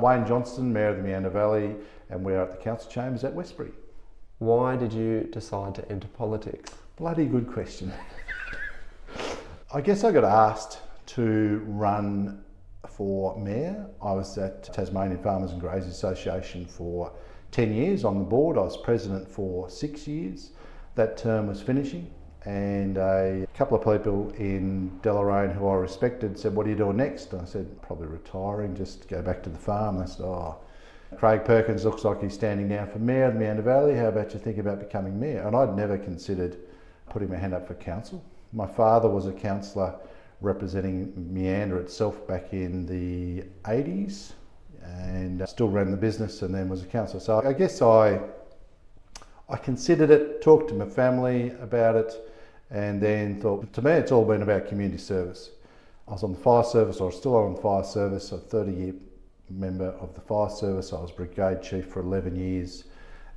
Wayne Johnston, Mayor of the Meander Valley, and we're at the council chambers at Westbury. Why did you decide to enter politics? Bloody good question. I guess I got asked to run for mayor. I was at Tasmanian Farmers and Graziers Association for 10 years on the board. I was president for 6 years. That term was finishing, and a couple of people in Deloraine who I respected said, "What are you doing next?" And I said, "Probably retiring, just go back to the farm." And they said, "Oh, Craig Perkins looks like he's standing down for mayor of the Meander Valley. How about you think about becoming mayor?" And I'd never considered putting my hand up for council. My father was a councillor representing Meander itself back in the 80s, and still ran the business and then was a councillor. So I guess I considered it, talked to my family about it, and then thought, to me it's all been about community service. I was on the fire service, I was still on the fire service, a 30-year member of the fire service. I was brigade chief for 11 years,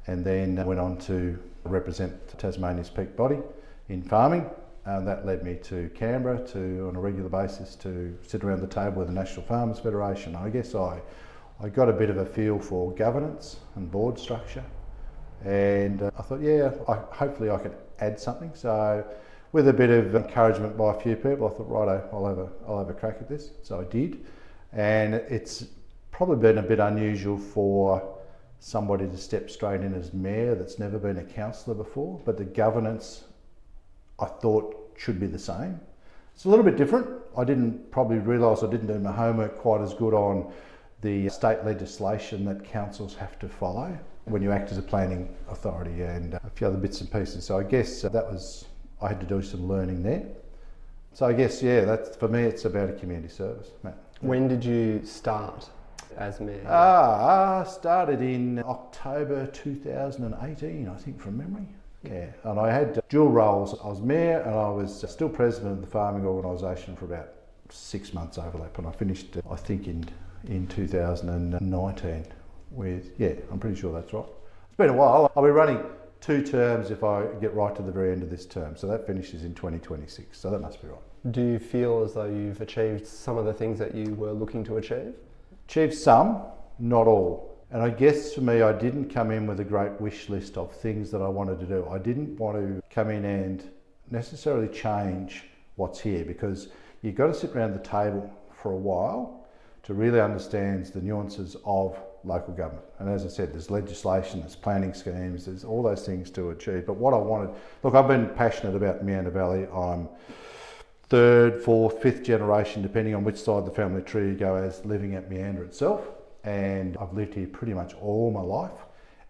and then went on to represent Tasmania's peak body in farming. And that led me to Canberra on a regular basis to sit around the table with the National Farmers Federation. I guess I got a bit of a feel for governance and board structure, and I thought, hopefully I could add something. So with a bit of encouragement by a few people, I thought, righto, I'll have a crack at this. So I did, and it's probably been a bit unusual for somebody to step straight in as mayor that's never been a councillor before, but the governance I thought should be the same. It's a little bit different. I didn't probably realise I didn't do my homework quite as good on the state legislation that councils have to follow when you act as a planning authority, and a few other bits and pieces. So I guess I had to do some learning there. So I guess, that's, for me, it's about a community service, Matt. When did you start as mayor? I started in October 2018, I think, from memory. Yeah, and I had dual roles. I was mayor and I was still president of the farming organisation for about 6 months overlap, and I finished, I think, in 2019 with, I'm pretty sure that's right. It's been a while. I'll be running 2 terms if I get right to the very end of this term, so that finishes in 2026, so that must be right. Do you feel as though you've achieved some of the things that you were looking to achieve? Achieved some, not all. And I guess for me, I didn't come in with a great wish list of things that I wanted to do. I didn't want to come in and necessarily change what's here, because you've got to sit around the table for a while to really understand the nuances of local government. And as I said, there's legislation, there's planning schemes, there's all those things to achieve. But what I wanted, look, I've been passionate about the Meander Valley. I'm 3rd, 4th, 5th generation, depending on which side of the family tree you go, as living at Meander itself. And I've lived here pretty much all my life,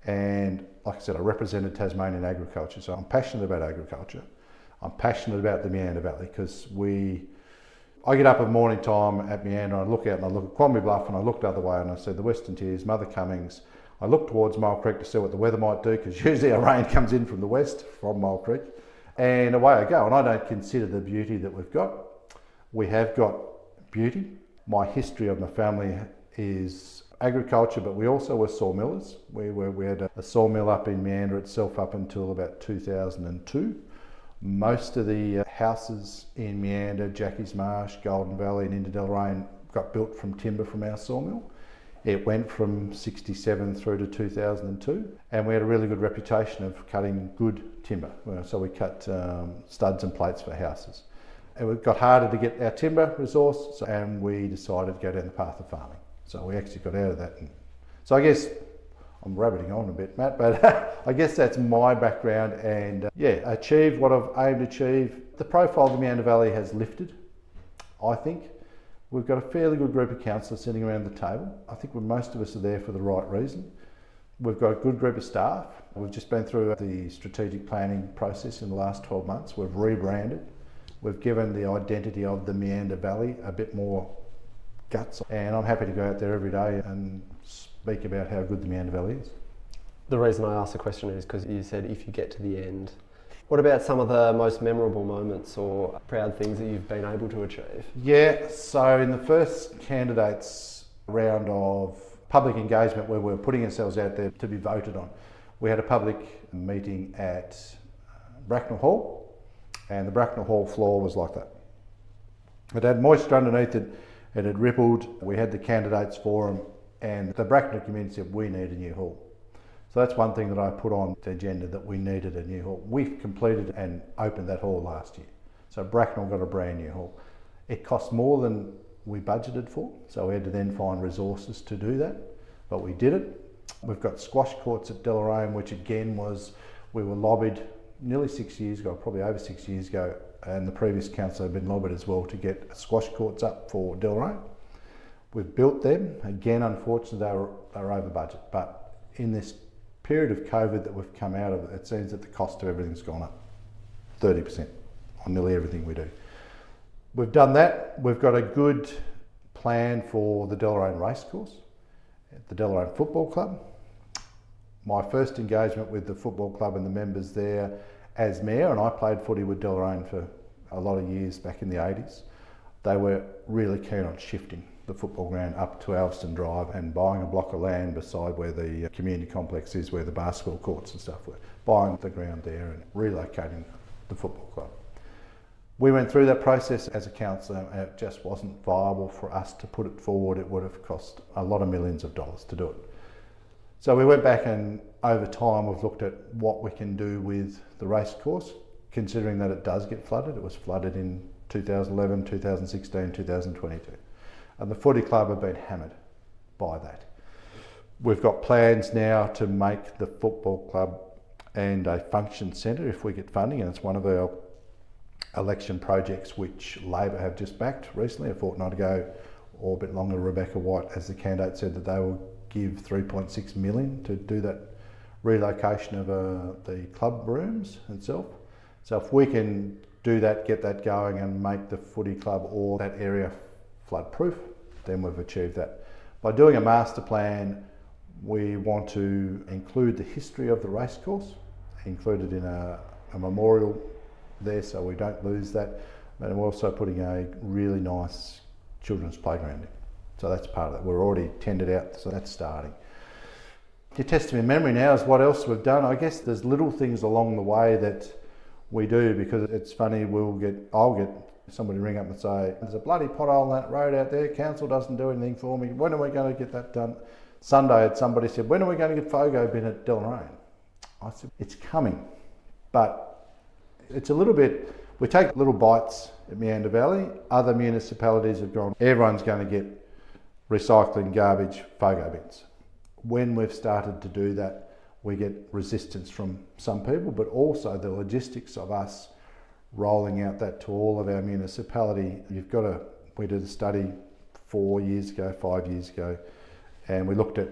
and like I said, I represented Tasmanian agriculture, so I'm passionate about agriculture. I'm passionate about the Meander Valley, because I get up at morning time at Meander and I look out and I look at Quamby Bluff and I look the other way and I see the Western Tiers, Mother Cummings. I look towards Mole Creek to see what the weather might do, because usually our rain comes in from the west, from Mole Creek, and away I go. And I don't consider the beauty that we've got. We have got beauty. My history of my family is agriculture, but we also were sawmillers. We had a sawmill up in Meander itself up until about 2002. Most of the houses in Meander, Jackie's Marsh, Golden Valley and into Deloraine got built from timber from our sawmill. It went from 67 through to 2002, and we had a really good reputation of cutting good timber. So we cut studs and plates for houses. And it got harder to get our timber resource, and we decided to go down the path of farming. So we actually got out of that. And so I guess I'm rabbiting on a bit, Matt, but I guess that's my background, and achieved what I've aimed to achieve. The profile of the Meander Valley has lifted, I think. We've got a fairly good group of councillors sitting around the table. I think most of us are there for the right reason. We've got a good group of staff. We've just been through the strategic planning process in the last 12 months. We've rebranded. We've given the identity of the Meander Valley a bit more guts, and I'm happy to go out there every day and speak about how good the Meander Valley is. The reason I asked the question is because you said if you get to the end. What about some of the most memorable moments or proud things that you've been able to achieve? Yeah, so in the first candidates round of public engagement, where we were putting ourselves out there to be voted on, we had a public meeting at Bracknell Hall, and the Bracknell Hall floor was like that. It had moisture underneath it, it had rippled. We had the candidates forum And the Bracknell community said, we need a new hall. So that's one thing that I put on the agenda, that we needed a new hall. We've completed and opened that hall last year. So Bracknell got a brand new hall. It cost more than we budgeted for, so we had to then find resources to do that, but we did it. We've got squash courts at Deloraine, which again we were lobbied nearly 6 years ago, probably over 6 years ago, and the previous council had been lobbied as well to get squash courts up for Deloraine. We've built them. Again, unfortunately, they were over budget, but in this period of COVID that we've come out of, it seems that the cost of everything's gone up 30% on nearly everything we do. We've done that. We've got a good plan for the Deloraine Racecourse, the Deloraine Football Club. My first engagement with the football club and the members there as mayor, and I played footy with Deloraine for a lot of years back in the 80s. They were really keen on shifting the football ground up to Alveston Drive and buying a block of land beside where the community complex is, where the basketball courts and stuff were, buying the ground there and relocating the football club. We went through that process as a council, and it just wasn't viable for us to put it forward. It would have cost a lot of millions of dollars to do it. So we went back, and over time we've looked at what we can do with the race course, considering that it does get flooded. It was flooded in 2011, 2016, 2022. And the footy club have been hammered by that. We've got plans now to make the football club and a function centre if we get funding, and it's one of our election projects which Labor have just backed recently, a fortnight ago or a bit longer. Rebecca White, as the candidate, said that they will give 3.6 million to do that relocation of the club rooms itself. So if we can do that, get that going and make the footy club or that area flood proof, then we've achieved that. By doing a master plan, we want to include the history of the racecourse, included in a memorial there so we don't lose that. And we're also putting a really nice children's playground in. So that's part of it. We're already tendered out, so that's starting. Your test of my memory now is what else we've done. I guess there's little things along the way that we do, because it's funny, I'll get somebody ring up and say, there's a bloody pothole on that road out there, council doesn't do anything for me, when are we going to get that done? Sunday somebody said, when are we going to get Fogo bin at Deloraine? I said, it's coming, but it's a little bit, we take little bites at Meander Valley. Other municipalities have gone, everyone's going to get recycling, garbage, Fogo bins. When we've started to do that, we get resistance from some people, but also the logistics of us rolling out that to all of our municipality. We did a study 5 years ago, and we looked at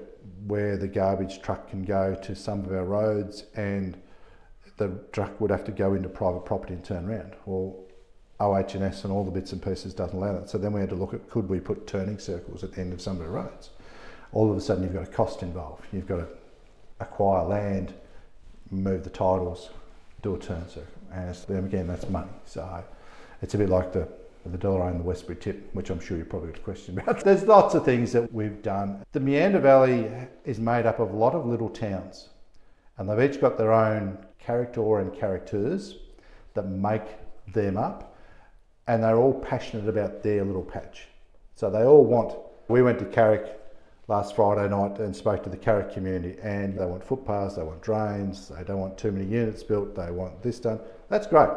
where the garbage truck can go to some of our roads, and the truck would have to go into private property and turn around. Well, OH&S and all the bits and pieces doesn't allow that. So then we had to look at, could we put turning circles at the end of some of the roads? All of a sudden you've got a cost involved. You've got to acquire land, move the titles, do a turn circle. And again, that's money. So it's a bit like the Deloraine and the Westbury tip, which I'm sure you probably got a question about. There's lots of things that we've done. The Meander Valley is made up of a lot of little towns, and they've each got their own character and characters that make them up, and they're all passionate about their little patch. So they all want, we went to Carrick last Friday night and spoke to the Carrick community, and they want footpaths, they want drains, they don't want too many units built, they want this done. That's great.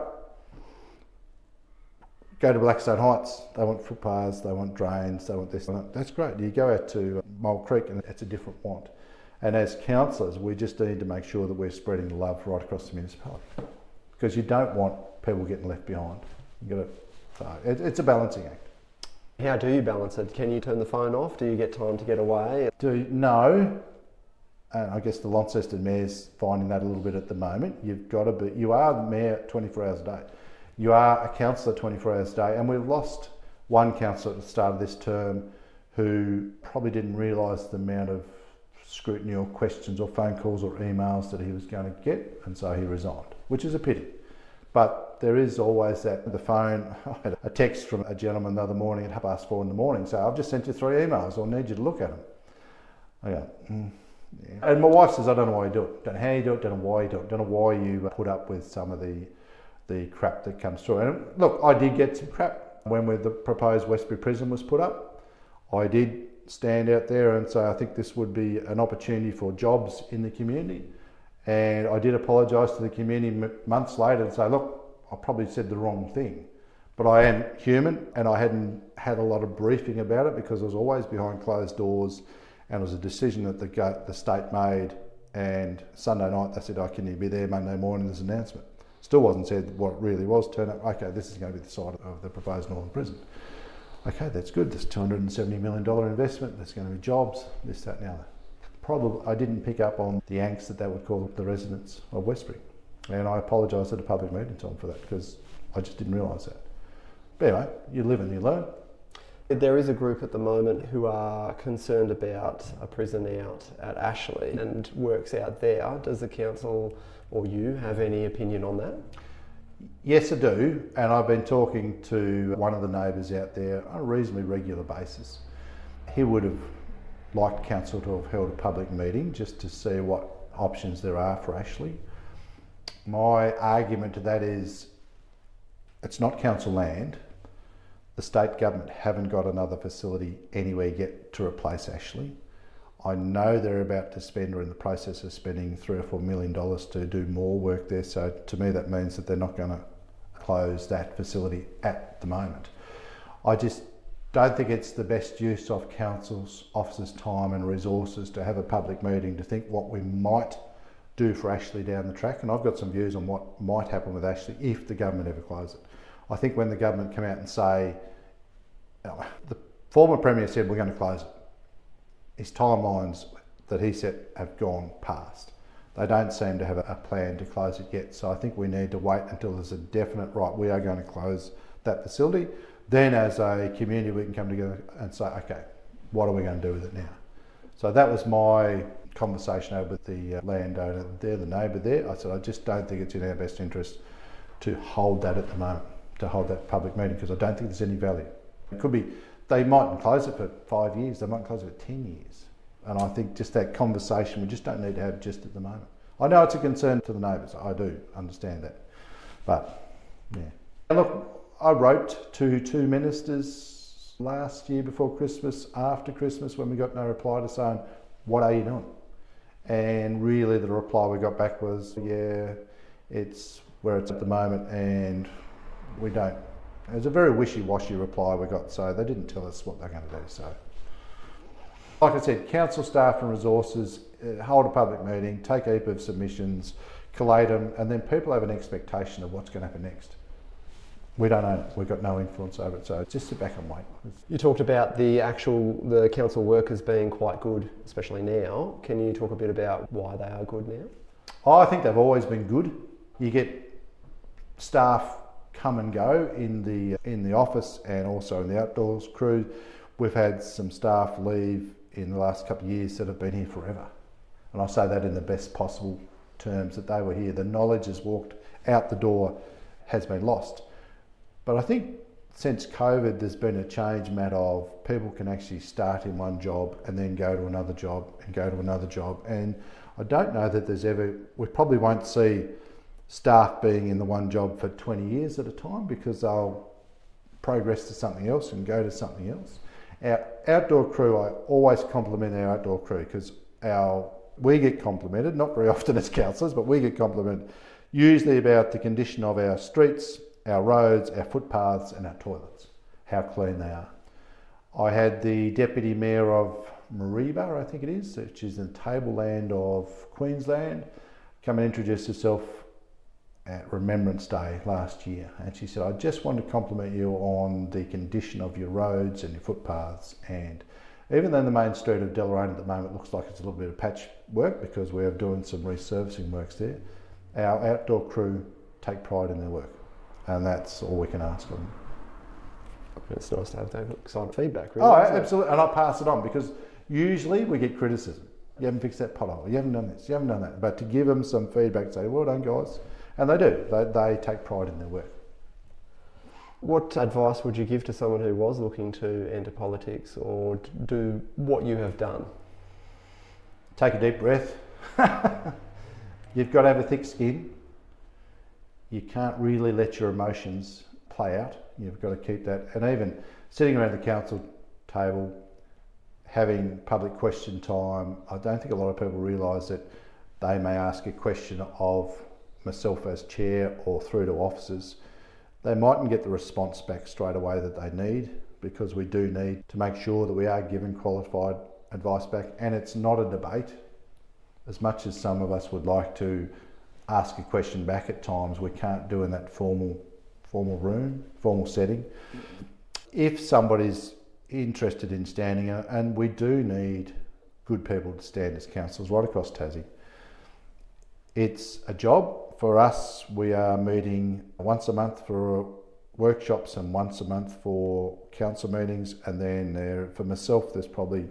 Go to Blackstone Heights, they want footpaths, they want drains, they want this. That's great. You go out to Mole Creek and it's a different want. And as councillors, we just need to make sure that we're spreading the love right across the municipality, because you don't want people getting left behind. It's a balancing act. How do you balance it? Can you turn the phone off? Do you get time to get away? No. And I guess the Launceston Mayor's finding that a little bit at the moment. You are the mayor 24 hours a day. You are a councillor 24 hours a day, and we've lost one councillor at the start of this term who probably didn't realise the amount of scrutiny or questions or phone calls or emails that he was going to get, and so he resigned, which is a pity. But there is always that, the phone. I had a text from a gentleman the other morning at 4:30 in the morning, so I've just sent you 3 emails, I'll need you to look at them. I go, yeah. And my wife says, I don't know why you do it. Don't know how you do it, don't know why you do it, don't know why you put up with some of the crap that comes through. And look, I did get some crap when the proposed Westbury prison was put up. I did stand out there and say I think this would be an opportunity for jobs in the community. And I did apologise to the community months later and say, look, I probably said the wrong thing. But I am human, and I hadn't had a lot of briefing about it because it was always behind closed doors, and it was a decision that the state made. And Sunday night they said, oh, can you be there Monday morning, there's an announcement. Still wasn't said what it really was. Turn up, okay, this is going to be the site of the proposed Northern Prison. Okay, that's good. There's $270 million investment. There's going to be jobs, this, that, and the other. Probably I didn't pick up on the angst that would cause the residents of Westbury. And I apologise at a public meeting time for that because I just didn't realise that. But anyway, you live and you learn. There is a group at the moment who are concerned about a prison out at Ashley and works out there. Does the council or you have any opinion on that? Yes, I do. And I've been talking to one of the neighbours out there on a reasonably regular basis. He would have liked council to have held a public meeting just to see what options there are for Ashley. My argument to that is it's not council land. The state government haven't got another facility anywhere yet to replace Ashley. I know they're about to spend or in the process of spending $3 or $4 million to do more work there. So to me, that means that they're not going to close that facility at the moment. I just don't think it's the best use of council's officers' time and resources to have a public meeting to think what we might do for Ashley down the track. And I've got some views on what might happen with Ashley if the government ever closes it. I think when the government come out and say, the former Premier said we're going to close it, his timelines that he set have gone past. They don't seem to have a plan to close it yet. So I think we need to wait until there's a definite, right, we are going to close that facility. Then as a community we can come together and say, okay, what are we going to do with it now? So that was my conversation over with the landowner there, the neighbour there. I said, I just don't think it's in our best interest to hold that at the moment, to hold that public meeting, because I don't think there's any value. It could be, they mightn't close it for 5 years, they might close it for 10 years. And I think just that conversation we just don't need to have just at the moment. I know it's a concern to the neighbours, I do understand that. But, yeah. And look, I wrote to 2 ministers last year before Christmas, after Christmas, when we got no reply to saying, what are you doing? And really the reply we got back was, yeah, it's where it's at the moment and we don't. It was a very wishy-washy reply we got, so they didn't tell us what they're going to do. So, like I said, council staff and resources, hold a public meeting, take a heap of submissions, collate them, and then people have an expectation of what's going to happen next. We don't own it. We've got no influence over it, so just sit back and wait. You talked about the council workers being quite good, especially now. Can you talk a bit about why they are good now? I think they've always been good. You get staff come and go in the office and also in the outdoors crew. We've had some staff leave in the last couple of years that have been here forever. And I say that in the best possible terms, that they were here. The knowledge has walked out the door, has been lost. But I think since COVID, there's been a change, Matt, of people can actually start in one job and then go to another job and go to another job. And I don't know that we probably won't see staff being in the one job for 20 years at a time, because they'll progress to something else and go to something else. Our outdoor crew, I always compliment our outdoor crew, because we get complimented, not very often as councillors, but we get complimented usually about the condition of our streets, our roads, our footpaths and our toilets, how clean they are. I had the Deputy Mayor of Mareeba, I think it is, which is in the tableland of Queensland, come and introduce herself at Remembrance Day last year, and she said, I just want to compliment you on the condition of your roads and your footpaths. And even though the main street of Deloraine at the moment looks like it's a little bit of patch work because we are doing some resurfacing works there, our outdoor crew take pride in their work, and that's all we can ask of them. It's nice to have that sort of feedback, really. Oh, absolutely, and I pass it on, because usually we get criticism. You haven't fixed that pothole, you haven't done this, you haven't done that. But to give them some feedback, say, well done guys. And they do, they take pride in their work. What advice would you give to someone who was looking to enter politics or do what you have done? Take a deep breath. You've got to have a thick skin. You can't really let your emotions play out. You've got to keep that. And even sitting around the council table, having public question time. I don't think a lot of people realise that they may ask a question of myself as chair or through to officers. They mightn't get the response back straight away that they need, because we do need to make sure that we are giving qualified advice back, and it's not a debate. As much as some of us would like to ask a question back at times, we can't do in that formal setting. If somebody's interested in standing, and we do need good people to stand as councillors right across Tassie. It's a job for us. We are meeting once a month for workshops and once a month for council meetings, and then for myself there's probably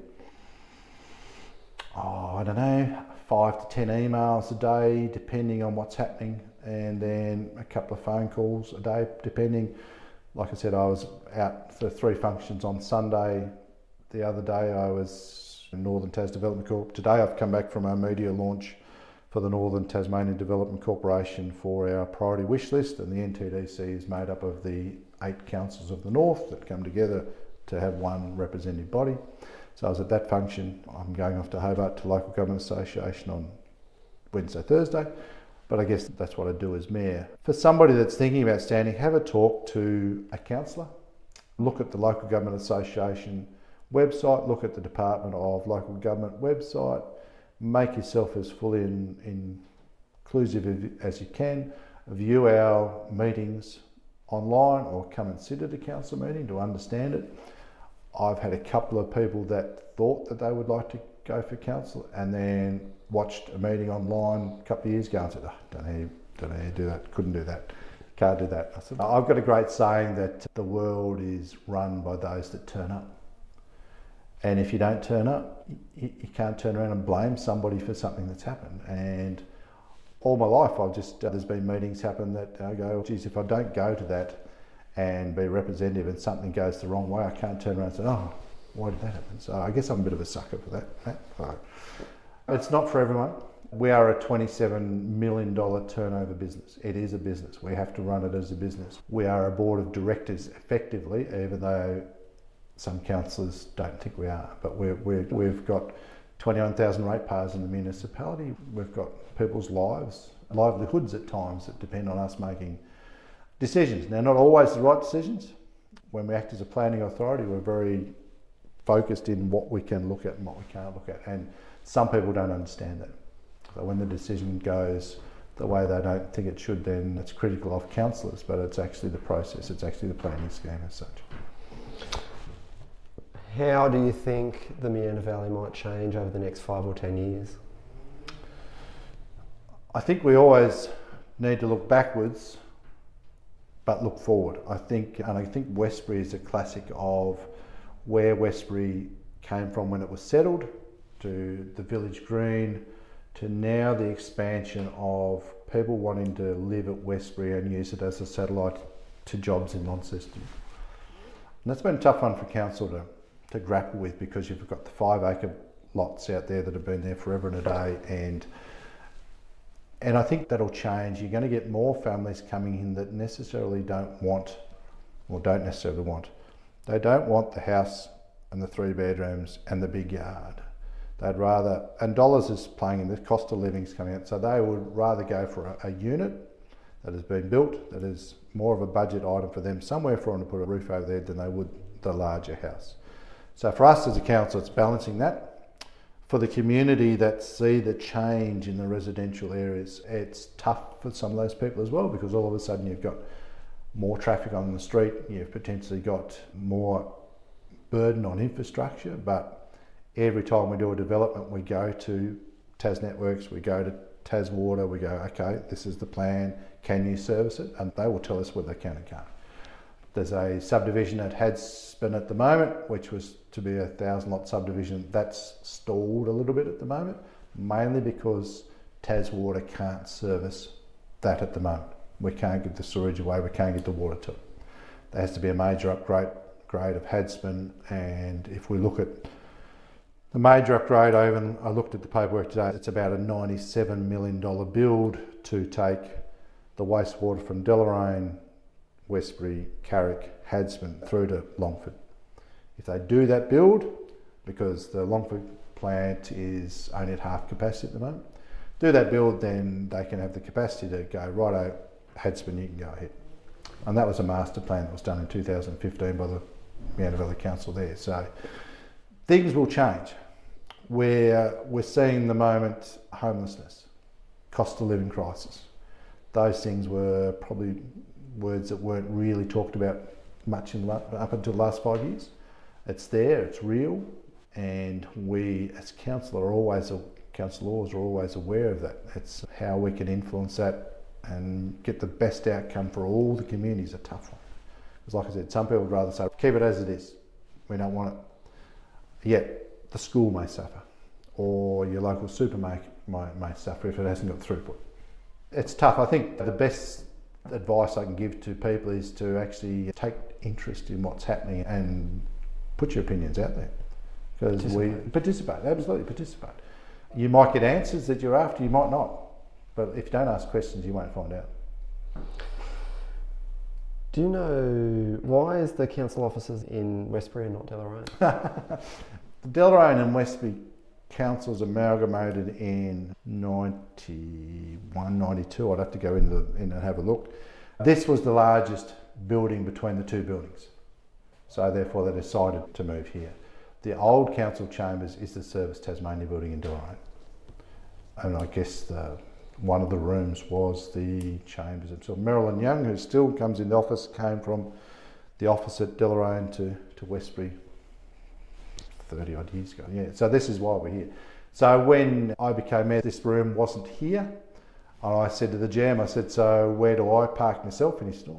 5 to 10 emails a day depending on what's happening, and then a couple of phone calls a day depending. Like I said, I was out for 3 functions on Sunday. The other day I was in Northern Tas Development Corp. Today I've come back from our media launch for the Northern Tasmanian Development Corporation for our priority wish list, and the NTDC is made up of the 8 councils of the North that come together to have one representative body. So I was at that function. I'm going off to Hobart to Local Government Association on Wednesday, Thursday, but I guess that's what I do as mayor. For somebody that's thinking about standing, have a talk to a councillor. Look at the Local Government Association website, look at the Department of Local Government website, make yourself as fully inclusive as you can, view our meetings online or come and sit at a council meeting to understand it. I've had a couple of people that thought that they would like to go for council and then watched a meeting online a couple of years ago and said, don't know how to do that, couldn't do that, can't do that. I said, I've got a great saying that the world is run by those that turn up. And if you don't turn up, you can't turn around and blame somebody for something that's happened. And all my life, there's been meetings happen that I go, geez, if I don't go to that and be representative and something goes the wrong way, I can't turn around and say, oh, why did that happen? So I guess I'm a bit of a sucker for that. So it's not for everyone. We are a $27 million turnover business. It is a business. We have to run it as a business. We are a board of directors effectively, even though some councillors don't think we are, but we've got 21,000 ratepayers in the municipality. We've got people's livelihoods at times that depend on us making decisions. Now, not always the right decisions. When we act as a planning authority, we're very focused in what we can look at and what we can't look at, and some people don't understand that. So when the decision goes the way they don't think it should, then it's critical of councillors, but it's actually the process, it's actually the planning scheme as such. How do you think the Meander Valley might change over the next 5 or 10 years? I think we always need to look backwards, but look forward. I think Westbury is a classic of where Westbury came from when it was settled, to the village green, to now the expansion of people wanting to live at Westbury and use it as a satellite to jobs in Launceston. And that's been a tough one for council to grapple with, because you've got the 5-acre lots out there that have been there forever and a day, and I think that'll change. You're going to get more families coming in that necessarily don't necessarily want. They don't want the house and the 3 bedrooms and the big yard. They'd rather, and dollars is playing in, the cost of living's coming out, so they would rather go for a unit that has been built, that is more of a budget item for them, somewhere for them to put a roof over their head, than they would the larger house. So for us as a council, it's balancing that. For the community that see the change in the residential areas, it's tough for some of those people as well, because all of a sudden you've got more traffic on the street, you've potentially got more burden on infrastructure. But every time we do a development, we go to Tas Networks, we go to Tas Water, we go, okay, this is the plan, can you service it? And they will tell us whether they can and can't. There's a subdivision at Hadspen at the moment, which was to be a 1,000-lot subdivision. That's stalled a little bit at the moment, mainly because Tas Water can't service that at the moment. We can't get the sewage away, we can't get the water to it. There has to be a major upgrade of Hadspen, and if we look at the major upgrade, I looked at the paperwork today, it's about a $97 million build to take the wastewater from Deloraine, Westbury, Carrick, Hadspen through to Longford. If they do that build, because the Longford plant is only at half capacity at the moment. Do that build, then they can have the capacity to go, righto, Hadspen, you can go ahead. And that was a master plan that was done in 2015 by the Meander Valley Council there. So things will change. We're seeing the moment homelessness, cost of living crisis. Those things were probably words that weren't really talked about much up until the last 5 years. It's there, it's real, and we as councillors are always aware of that. It's how we can influence that and get the best outcome for all the communities. A tough one. Because like I said, some people would rather say, keep it as it is. We don't want it. Yet the school may suffer, or your local supermarket may suffer if it hasn't got throughput. It's tough. I think the best advice I can give to people is to actually take interest in what's happening and put your opinions out there. Because we participate, absolutely participate. You might get answers that you're after, you might not. But if you don't ask questions, you won't find out. Do you know why is the council offices in Westbury and not Deloraine? The Deloraine and Westbury councils amalgamated in 91, 92. I'd have to go in and have a look. This was the largest building between the two buildings. So therefore they decided to move here. The old council chambers is the Service Tasmania building in Deloraine. And I guess one of the rooms was the chambers themselves. Marilyn Young, who still comes in the office, came from the office at Deloraine to Westbury 30 odd years ago. Yeah, so this is why we're here. So when I became mayor, this room wasn't here. And I said to the GM, I said, so where do I park myself? And he said,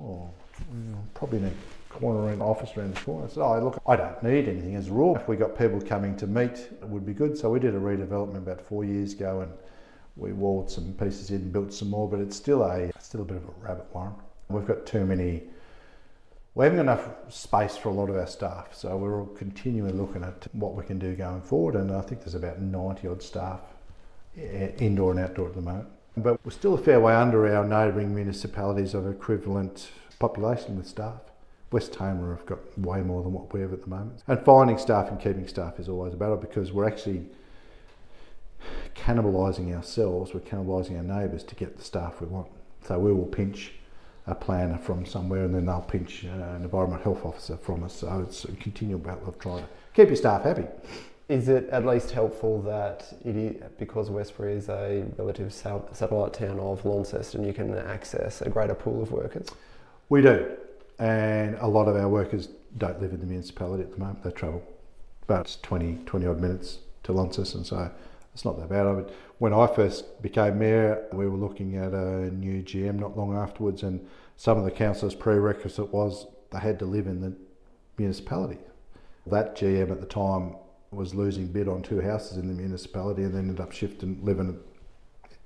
probably in a corner in the office around the corner. I said, look, I don't need anything as a rule. If we got people coming to meet, it would be good. So we did a redevelopment about 4 years ago, and we walled some pieces in, built some more, but it's still a bit of a rabbit warren. We've got we haven't got enough space for a lot of our staff, so we're all continually looking at what we can do going forward, and I think there's about 90 odd staff, indoor and outdoor at the moment. But we're still a fair way under our neighbouring municipalities of equivalent population with staff. West Tamar have got way more than what we have at the moment. And finding staff and keeping staff is always a battle, because we're actually cannibalising ourselves, we're cannibalising our neighbours to get the staff we want. So we will pinch a planner from somewhere, and then they'll pinch an environment health officer from us. So it's a continual battle of trying to keep your staff happy. Is it at least helpful that it is, because Westbury is a relative satellite town of Launceston, you can access a greater pool of workers? We do, and a lot of our workers don't live in the municipality at the moment. They travel about 20 odd minutes to Launceston, so it's not that bad. When I first became mayor, we were looking at a new GM not long afterwards, and some of the councillors' prerequisite was they had to live in the municipality. That GM at the time was losing bid on 2 houses in the municipality, and then ended up living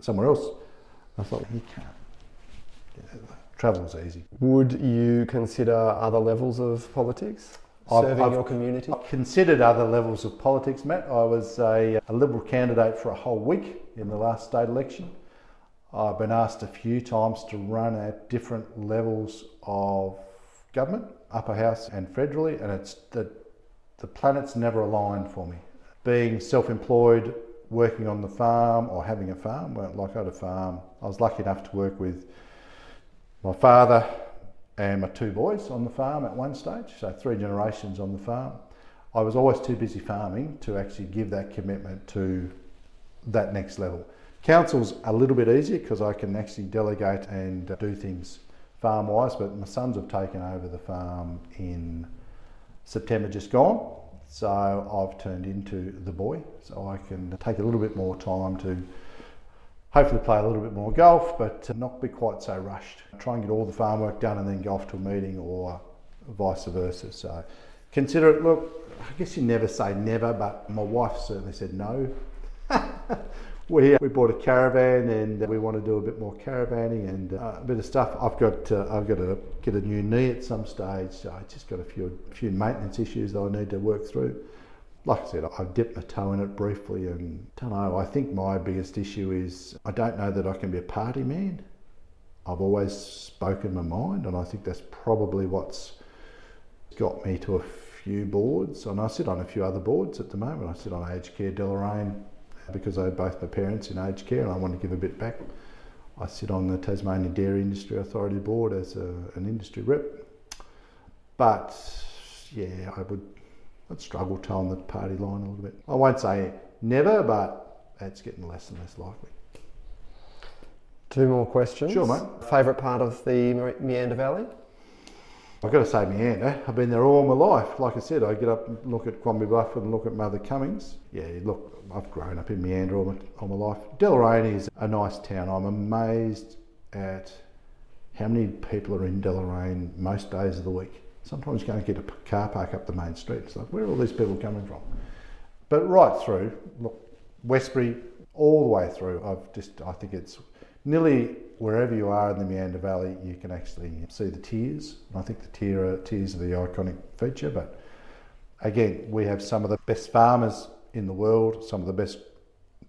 somewhere else. I thought, you can't. Travel's easy. Would you consider other levels of politics? Serving your community? I've considered other levels of politics, Matt. I was a Liberal candidate for a whole week in the last state election. I've been asked a few times to run at different levels of government, upper house and federally, and it's the planets never aligned for me. Being self-employed, working on the farm or having a farm, like I had a farm, I was lucky enough to work with my father and my 2 boys on the farm at one stage, so 3 generations on the farm. I was always too busy farming to actually give that commitment to that next level. Council's a little bit easier because I can actually delegate and do things farm-wise, but my sons have taken over the farm in September just gone, so I've turned into the boy, so I can take a little bit more time to hopefully play a little bit more golf, but not be quite so rushed. Try and get all the farm work done and then go off to a meeting, or vice versa. So consider it. Look, I guess you never say never, but my wife certainly said no. We bought a caravan, and we want to do a bit more caravanning and a bit of stuff. I've got to get a new knee at some stage, so I just got a few maintenance issues that I need to work through. Like I said, I've dipped my toe in it briefly, and I don't know, I think my biggest issue is I don't know that I can be a party man. I've always spoken my mind, and I think that's probably what's got me to a few boards, and I sit on a few other boards at the moment. I sit on Aged Care Deloraine because I had both my parents in aged care and I want to give a bit back. I sit on the Tasmanian Dairy Industry Authority board as an industry rep. But yeah, I'd struggle towing the party line a little bit. I won't say never, but it's getting less and less likely. 2 more questions. Sure, mate. Favourite part of the Meander Valley? I've got to say Meander. I've been there all my life. Like I said, I get up and look at Quamby Bluff and look at Mother Cummings. Yeah, look, I've grown up in Meander all my life. Deloraine is a nice town. I'm amazed at how many people are in Deloraine most days of the week. Sometimes you can't get a car park up the main street. It's like, where are all these people coming from? But right through, look, Westbury, all the way through, I think it's nearly wherever you are in the Meander Valley, you can actually see the tiers. I think the tiers are the iconic feature, but again, we have some of the best farmers in the world, some of the best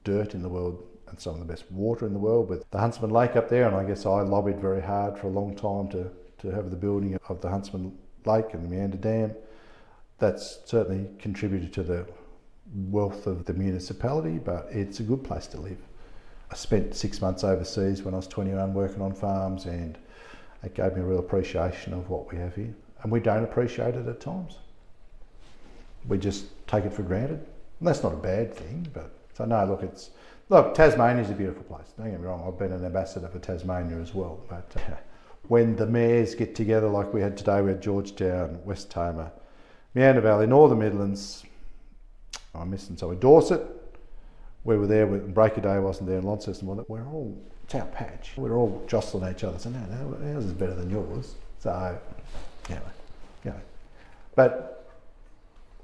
dirt in the world, and some of the best water in the world with the Huntsman Lake up there. And I guess I lobbied very hard for a long time to have the building of the Huntsman Lake and the Meander Dam. That's certainly contributed to the wealth of the municipality, but it's a good place to live. I spent 6 months overseas when I was 21 working on farms, and it gave me a real appreciation of what we have here. And we don't appreciate it at times. We just take it for granted. And that's not a bad thing, but so no, look, Tasmania's a beautiful place. Don't get me wrong, I've been an ambassador for Tasmania as well. But when the mayors get together like we had today, we had Georgetown, West Tamar, Meander Valley, Northern Midlands, I'm missing somewhere, Dorset. We were there, Breaker Day wasn't there, and Launceston wasn't. It's our patch. We're all jostling each other, so no, ours is better than yours. So, anyway. But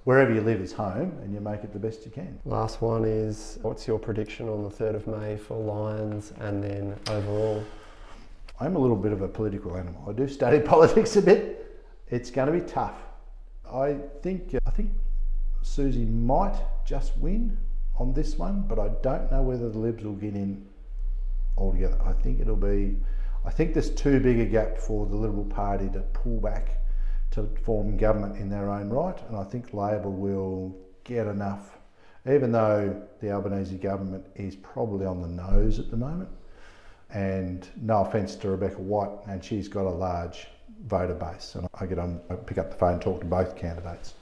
wherever you live is home, and you make it the best you can. Last one is, what's your prediction on the 3rd of May for Lions and then overall? I'm a little bit of a political animal. I do study politics a bit. It's going to be tough. I think Susie might just win on this one, but I don't know whether the Libs will get in altogether. I think there's too big a gap for the Liberal Party to pull back to form government in their own right, and I think Labor will get enough, even though the Albanese government is probably on the nose at the moment. And no offence to Rebecca White, and she's got a large voter base, and I pick up the phone and talk to both candidates.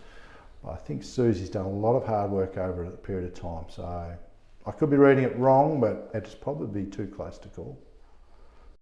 I think Susie's done a lot of hard work over a period of time, so I could be reading it wrong, but it'd probably be too close to call.